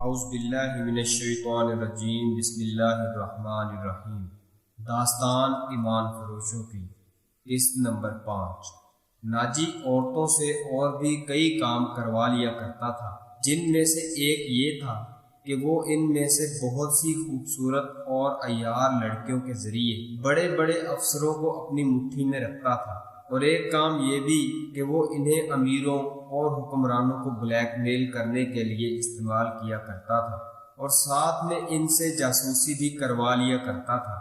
اعوذ باللہ من الشیطان الرجیم بسم اللہ الرحمن الرحیم۔ داستان ایمان فروشوں کی، قسط نمبر 5۔ ناجی عورتوں سے اور بھی کئی کام کروا لیا کرتا تھا، جن میں سے ایک یہ تھا کہ وہ ان میں سے بہت سی خوبصورت اور عیار لڑکیوں کے ذریعے بڑے بڑے افسروں کو اپنی مٹھی میں رکھتا تھا، اور ایک کام یہ بھی کہ وہ انہیں امیروں اور حکمرانوں کو بلیک میل کرنے کے لیے استعمال کیا کرتا تھا، اور ساتھ میں ان سے جاسوسی بھی کروا لیا کرتا تھا۔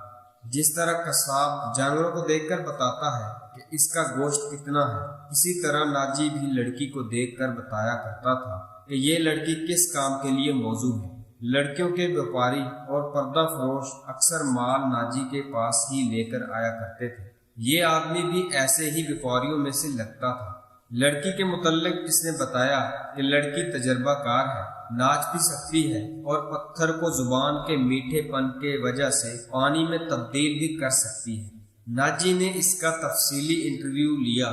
جس طرح قصاب جانوروں کو دیکھ کر بتاتا ہے کہ اس کا گوشت کتنا ہے، اسی طرح ناجی بھی لڑکی کو دیکھ کر بتایا کرتا تھا کہ یہ لڑکی کس کام کے لیے موزوں ہے۔ لڑکیوں کے بیپاری اور پردہ فروش اکثر مال ناجی کے پاس ہی لے کر آیا کرتے تھے۔ یہ آدمی بھی ایسے ہی بیپاریوں میں سے لگتا تھا۔ لڑکی کے متعلق اس نے بتایا کہ لڑکی تجربہ کار ہے، ناچ بھی سکتی ہے، اور پتھر کو زبان کے میٹھے پن کے وجہ سے پانی میں تبدیل بھی کر سکتی ہے۔ ناجی نے اس کا تفصیلی انٹرویو لیا۔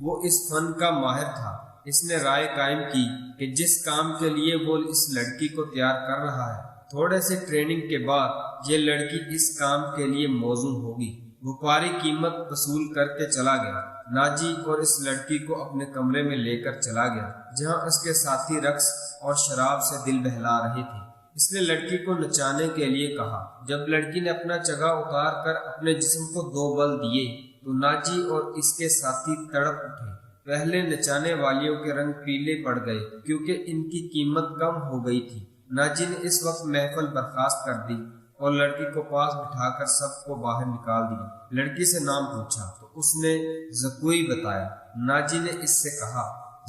وہ اس فن کا ماہر تھا۔ اس نے رائے قائم کی کہ جس کام کے لیے وہ اس لڑکی کو تیار کر رہا ہے، تھوڑے سے ٹریننگ کے بعد یہ لڑکی اس کام کے لیے موزوں ہوگی۔ بیپاری قیمت وصول کر کے چلا گیا۔ ناجی اور اس لڑکی کو اپنے کمرے میں لے کر چلا گیا، جہاں اس کے ساتھی رقص اور شراب سے دل بہلا رہے تھے۔ اس نے لڑکی کو نچانے کے لیے کہا۔ جب لڑکی نے اپنا چگا اتار کر اپنے جسم کو 2 بل دیے تو ناجی اور اس کے ساتھی تڑپ اٹھے۔ پہلے نچانے والیوں کے رنگ پیلے پڑ گئے کیونکہ ان کی قیمت کم ہو گئی تھی۔ ناجی نے اس وقت محفل برخاست کر دی اور لڑکی کو پاس بٹھا کر سب کو باہر نکال دیا۔ لڑکی سے نام پوچھا تو اس نے زکوئی بتایا۔ ناجی نے اس سے کہا،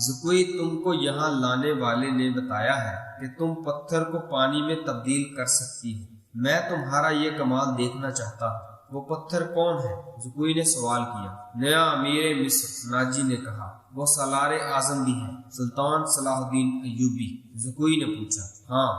زکوئی، تم کو یہاں لانے والے نے بتایا ہے کہ تم پتھر کو پانی میں تبدیل کر سکتی ہو۔ میں تمہارا یہ کمال دیکھنا چاہتا ہوں۔ وہ پتھر کون ہے؟ زکوئی نے سوال کیا۔ نیا امیر مصر، ناجی نے کہا۔ وہ سالار اعظم بھی ہے، سلطان صلاح الدین ایوبی، زکوئی نے پوچھا۔ ہاں،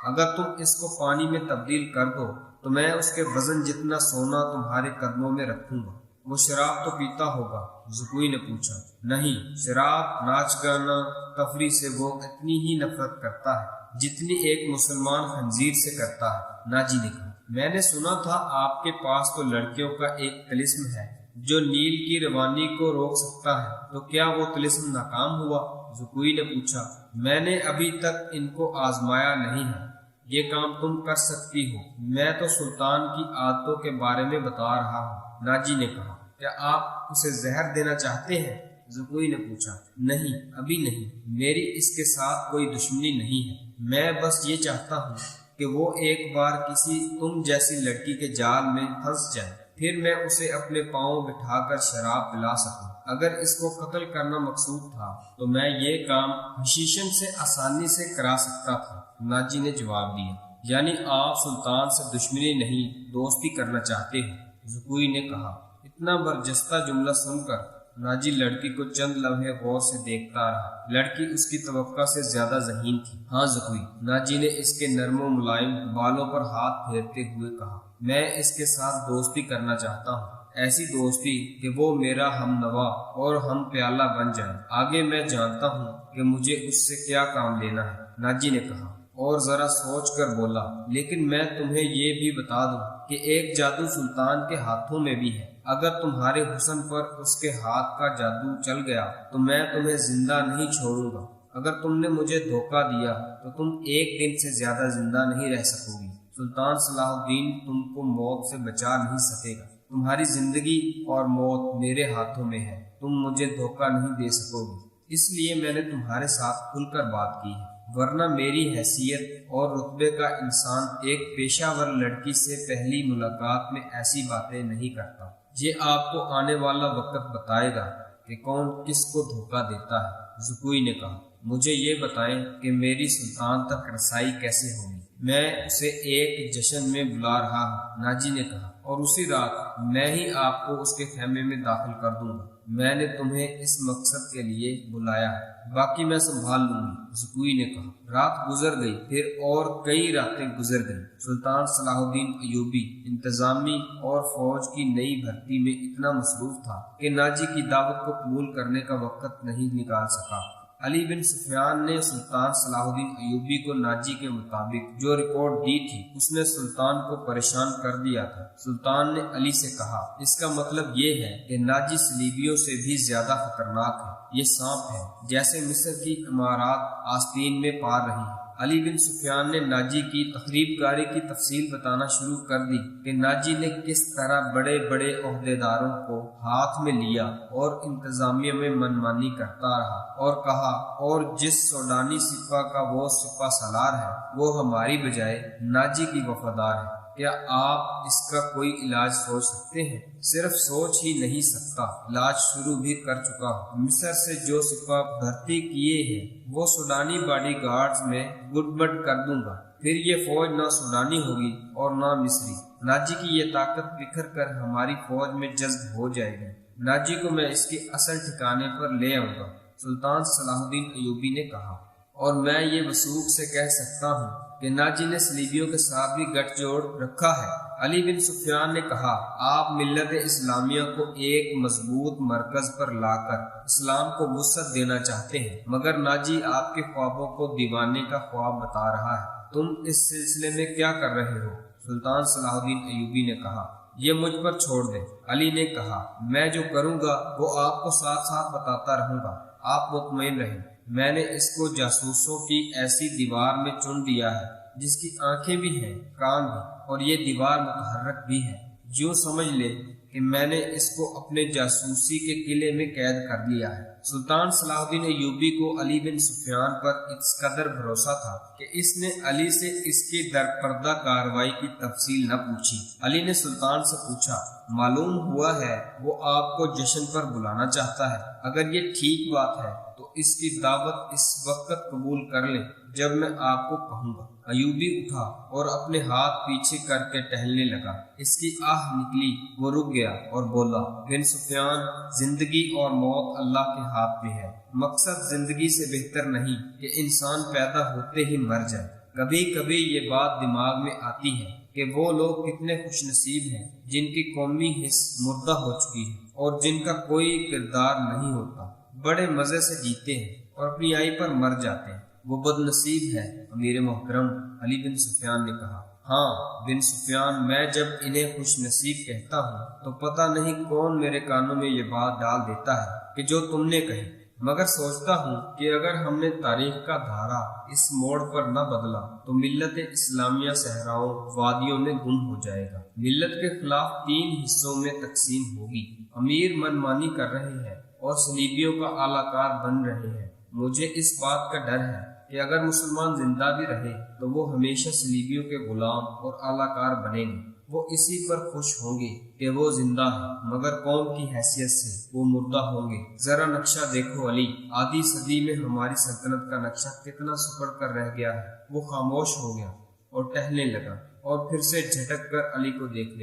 اگر تم اس کو پانی میں تبدیل کر دو تو میں اس کے وزن جتنا سونا تمہارے قدموں میں رکھوں گا۔ وہ شراب تو پیتا ہوگا؟ زکوئی نے پوچھا۔ نہیں، شراب، ناچ گانا، تفریح سے وہ اتنی ہی نفرت کرتا ہے جتنی ایک مسلمان خنزیر سے کرتا ہے، ناجی نے کہا۔ میں نے سنا تھا آپ کے پاس تو لڑکیوں کا ایک طلسم ہے جو نیل کی روانی کو روک سکتا ہے، تو کیا وہ طلسم ناکام ہوا؟ زکوئی نے پوچھا۔ میں نے ابھی تک ان کو آزمایا نہیں ہے۔ یہ کام تم کر سکتی ہو۔ میں تو سلطان کی عادتوں کے بارے میں بتا رہا ہوں، ناجی نے کہا۔ کیا آپ اسے زہر دینا چاہتے ہیں؟ زکوئی نے پوچھا۔ نہیں، ابھی نہیں، میری اس کے ساتھ کوئی دشمنی نہیں ہے۔ میں بس یہ چاہتا ہوں کہ وہ ایک بار کسی تم جیسی لڑکی کے جال میں پھنس جائے، پھر میں اسے اپنے پاؤں بٹھا کر شراب پلا سکوں۔ اگر اس کو قتل کرنا مقصود تھا تو میں یہ کام حشیشن سے آسانی سے کرا سکتا تھا، ناجی نے جواب دیا۔ یعنی آپ سلطان سے دشمنی نہیں، دوستی کرنا چاہتے ہیں، زکوئی نے کہا۔ اتنا برجستہ جملہ سن کر ناجی لڑکی کو چند لمحے غور سے دیکھتا رہا۔ لڑکی اس کی توقع سے زیادہ ذہین تھی۔ ہاں زکوئی، ناجی نے اس کے نرم و ملائم بالوں پر ہاتھ پھیرتے ہوئے کہا، میں اس کے ساتھ دوستی کرنا چاہتا ہوں، ایسی دوستی کہ وہ میرا ہم نوا اور ہم پیالہ بن جائے۔ آگے میں جانتا ہوں کہ مجھے اس سے کیا کام لینا ہے، ناجی نے کہا، اور ذرا سوچ کر بولا، لیکن میں تمہیں یہ بھی بتا دوں کہ ایک جادو سلطان کے ہاتھوں میں بھی ہے۔ اگر تمہارے حسن پر اس کے ہاتھ کا جادو چل گیا تو میں تمہیں زندہ نہیں چھوڑوں گا۔ اگر تم نے مجھے دھوکہ دیا تو تم ایک دن سے زیادہ زندہ نہیں رہ سکو گی۔ سلطان صلاح الدین تم کو موت سے بچا نہیں سکے گا۔ تمہاری زندگی اور موت میرے ہاتھوں میں ہے، تم مجھے دھوکہ نہیں دے سکو گی۔ اس لیے میں نے تمہارے ساتھ کھل کر بات کی ہے، ورنہ میری حیثیت اور رتبے کا انسان ایک پیشہ ور لڑکی سے پہلی ملاقات میں ایسی باتیں نہیں کرتا۔ یہ آپ کو آنے والا وقت بتائے گا کہ کون کس کو دھوکہ دیتا ہے، زکوئی نے کہا۔ مجھے یہ بتائیں کہ میری سلطان تک رسائی کیسے ہوگی؟ میں اسے ایک جشن میں بلا رہا ہوں، ناجی نے کہا، اور اسی رات میں ہی آپ کو اس کے خیمے میں داخل کر دوں گا۔ میں نے تمہیں اس مقصد کے لیے بلایا ہے، باقی میں سنبھال لوں گی، زکوئی نے کہا۔ رات گزر گئی، پھر اور کئی راتیں گزر گئیں۔ سلطان صلاح الدین ایوبی انتظامی اور فوج کی نئی بھرتی میں اتنا مصروف تھا کہ ناجی کی دعوت کو قبول کرنے کا وقت نہیں نکال سکا۔ علی بن سفیان نے سلطان صلاح الدین ایوبی کو ناجی کے مطابق جو رپورٹ دی تھی اس نے سلطان کو پریشان کر دیا تھا۔ سلطان نے علی سے کہا، اس کا مطلب یہ ہے کہ ناجی صلیبیوں سے بھی زیادہ خطرناک ہے، یہ سانپ ہے جیسے مصر کی عمارات آستین میں پار رہی ہیں۔ علی بن سفیان نے ناجی کی تخریب کاری کی تفصیل بتانا شروع کر دی کہ ناجی نے کس طرح بڑے بڑے عہدیداروں کو ہاتھ میں لیا اور انتظامیہ میں منمانی کرتا رہا، اور کہا، اور جس سوڈانی سپاہ کا وہ سپاہ سالار ہے وہ ہماری بجائے ناجی کی وفادار ہے۔ کیا آپ اس کا کوئی علاج سوچ سکتے ہیں؟ صرف سوچ ہی نہیں سکتا، علاج شروع بھی کر چکا ہوں۔ مصر سے جو سپاہ بھرتی کیے ہیں وہ سوڈانی باڈی گارڈز میں گڈ کر دوں گا، پھر یہ فوج نہ سوڈانی ہوگی اور نہ مصری۔ ناجی کی یہ طاقت بکھر کر ہماری فوج میں جذب ہو جائے گی۔ ناجی کو میں اس کے اصل ٹھکانے پر لے آؤں گا، سلطان صلاح الدین ایوبی نے کہا، اور میں یہ وثوق سے کہہ سکتا ہوں کہ ناجی نے صلیبیوں کے ساتھ بھی گٹھ جوڑ رکھا ہے۔ علی بن سفیان نے کہا، آپ ملت اسلامیہ کو ایک مضبوط مرکز پر لا کر اسلام کو وسعت دینا چاہتے ہیں، مگر ناجی آپ کے خوابوں کو دیوانے کا خواب بتا رہا ہے۔ تم اس سلسلے میں کیا کر رہے ہو؟ سلطان صلاح الدین ایوبی نے کہا، یہ مجھ پر چھوڑ دیں۔ علی نے کہا، میں جو کروں گا وہ آپ کو ساتھ ساتھ بتاتا رہوں گا، آپ مطمئن رہیں۔ میں نے اس کو جاسوسوں کی ایسی دیوار میں چن دیا ہے جس کی آنکھیں بھی ہیں، کان بھی، اور یہ دیوار متحرک بھی ہے۔ یوں سمجھ لے کہ میں نے اس کو اپنے جاسوسی کے قلعے میں قید کر لیا ہے۔ سلطان صلاح الدین ایوبی کو علی بن سفیان پر اس قدر بھروسہ تھا کہ اس نے علی سے اس کی درپردہ کارروائی کی تفصیل نہ پوچھی۔ علی نے سلطان سے پوچھا، معلوم ہوا ہے وہ آپ کو جشن پر بلانا چاہتا ہے، اگر یہ ٹھیک بات ہے تو اس کی دعوت اس وقت قبول کر لیں جب میں آپ کو کہوں گا۔ ایوبی اٹھا اور اپنے ہاتھ پیچھے کر کے ٹہلنے لگا۔ اس کی آہ نکلی، وہ رک گیا اور بولا، بن سفیان، زندگی اور موت اللہ کے ہاتھ میں ہے۔ مقصد زندگی سے بہتر نہیں کہ انسان پیدا ہوتے ہی مر جائے۔ کبھی کبھی یہ بات دماغ میں آتی ہے کہ وہ لوگ کتنے خوش نصیب ہیں جن کی قومی حس مردہ ہو چکی ہے اور جن کا کوئی کردار نہیں ہوتا، بڑے مزے سے جیتے ہیں اور اپنی آئی پر مر جاتے ہیں۔ وہ بد نصیب ہے امیر محترم، علی بن سفیان نے کہا۔ ہاں بن سفیان، میں جب انہیں خوش نصیب کہتا ہوں تو پتہ نہیں کون میرے کانوں میں یہ بات ڈال دیتا ہے کہ جو تم نے کہی، مگر سوچتا ہوں کہ اگر ہم نے تاریخ کا دھارا اس موڑ پر نہ بدلا تو ملت اسلامیہ صحراؤں وادیوں میں گم ہو جائے گا۔ ملت کے خلاف 3 حصوں میں تقسیم ہوگی۔ امیر منمانی کر رہے ہیں اور صلیبیوں کا اعلی کار بن رہے ہیں۔ مجھے اس بات کا ڈر ہے کہ اگر مسلمان زندہ بھی رہے تو وہ ہمیشہ صلیبیوں کے غلام اور اعلی کار بنیں گے۔ وہ اسی پر خوش ہوں گے کہ وہ زندہ ہیں، مگر قوم کی حیثیت سے وہ مردہ ہوں گے۔ ذرا نقشہ دیکھو علی، آدھی صدی میں ہماری سلطنت کا نقشہ کتنا سکڑ کر رہ گیا ہے۔ وہ خاموش ہو گیا اور ٹہلنے لگا اور پھر سے جھٹک کر علی کو دیکھنے